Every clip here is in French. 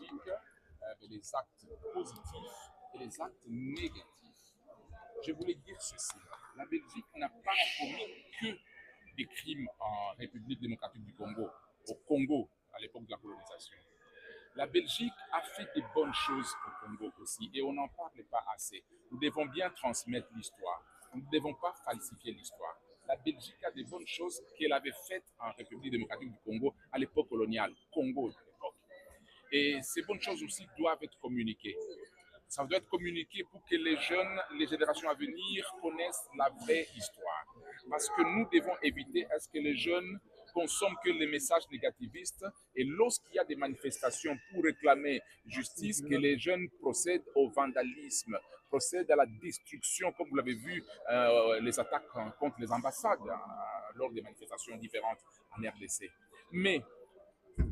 Belgique les actes positifs et les actes négatifs. Je voulais dire ceci. La Belgique n'a pas commis que des crimes en République démocratique du Congo, au Congo, à l'époque de la colonisation. La Belgique a fait des bonnes choses au Congo aussi et on n'en parle pas assez. Nous devons bien transmettre l'histoire. Nous ne devons pas falsifier l'histoire. La Belgique a des bonnes choses qu'elle avait faites en République démocratique du Congo à l'époque coloniale, Congo de l'époque. Et ces bonnes choses aussi doivent être communiquées. Ça doit être communiqué pour que les jeunes, les générations à venir connaissent la vraie histoire. Parce que nous devons éviter à ce que les jeunes consomment que les messages négativistes et lorsqu'il y a des manifestations pour réclamer justice, que les jeunes procèdent au vandalisme, procèdent à la destruction, comme vous l'avez vu, les attaques contre les ambassades lors des manifestations différentes en RDC. Mais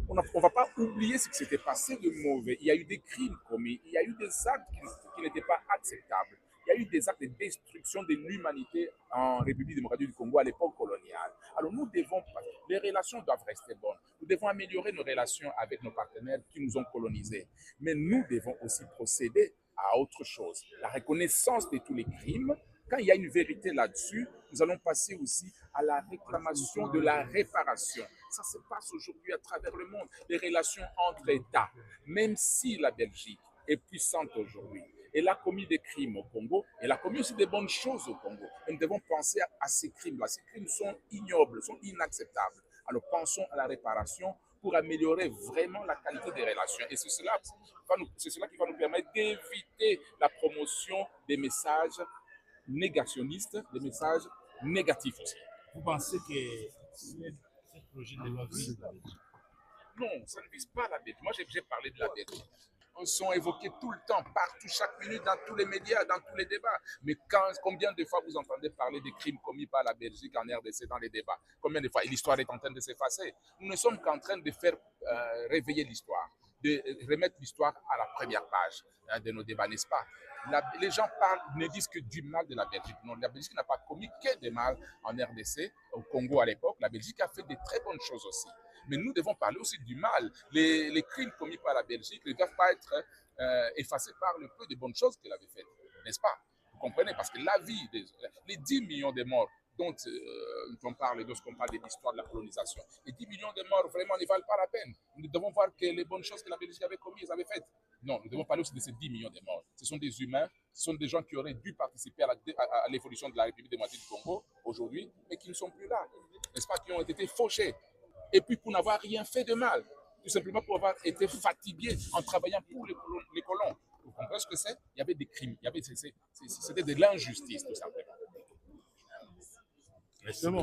on ne va pas oublier ce qui s'était passé de mauvais. Il y a eu des crimes commis, il y a eu des actes qui n'étaient pas acceptables. Il y a eu des actes de destruction de l'humanité en République démocratique du Congo à l'époque coloniale. Alors nous devons, les relations doivent rester bonnes. Nous devons améliorer nos relations avec nos partenaires qui nous ont colonisés. Mais nous devons aussi procéder à autre chose. La reconnaissance de tous les crimes. Quand il y a une vérité là-dessus, nous allons passer aussi à la réclamation de la réparation. Ça se passe aujourd'hui à travers le monde. Les relations entre États, même si la Belgique est puissante aujourd'hui, elle a commis des crimes au Congo, elle a commis aussi des bonnes choses au Congo. Et nous devons penser à ces crimes-là. Ces crimes sont ignobles, sont inacceptables. Alors pensons à la réparation pour améliorer vraiment la qualité des relations. Et c'est cela qui va nous permettre d'éviter la promotion des messages négationnistes, des messages négatifs aussi. Vous pensez que ce projet de loi vise la Belgique? Non, ça ne vise pas la Belgique. Moi, j'ai parlé de la Belgique. Ils sont évoqués tout le temps, partout, chaque minute, dans tous les médias, dans tous les débats. Mais combien de fois vous entendez parler des crimes commis par la Belgique en RDC dans les débats? Combien de fois? Et l'histoire est en train de s'effacer. Nous ne sommes qu'en train de faire réveiller l'histoire, de remettre l'histoire à la première page de nos débats, n'est-ce pas? Les gens ne disent que du mal de la Belgique. Non, la Belgique n'a pas commis que des mal en RDC, au Congo à l'époque. La Belgique a fait de très bonnes choses aussi. Mais nous devons parler aussi du mal. Les crimes commis par la Belgique ne doivent pas être effacés par le peu de bonnes choses qu'elle avait faites, n'est-ce pas? Vous comprenez? Parce que la vie, les 10 millions de morts dont on parle lorsqu'on parle de l'histoire de la colonisation, les 10 millions de morts vraiment ne valent pas la peine. Nous devons voir que les bonnes choses que la Belgique avait commises, avait faites. Non, nous devons parler aussi de ces 10 millions de morts. Ce sont des humains, ce sont des gens qui auraient dû participer à l'évolution de la République démocratique du Congo aujourd'hui, mais qui ne sont plus là, n'est-ce pas, qui ont été fauchés. Et puis pour n'avoir rien fait de mal, tout simplement pour avoir été fatigué en travaillant pour les colons. Vous comprenez ce que c'est? Il y avait des crimes, c'était de l'injustice tout simplement. C'est bon.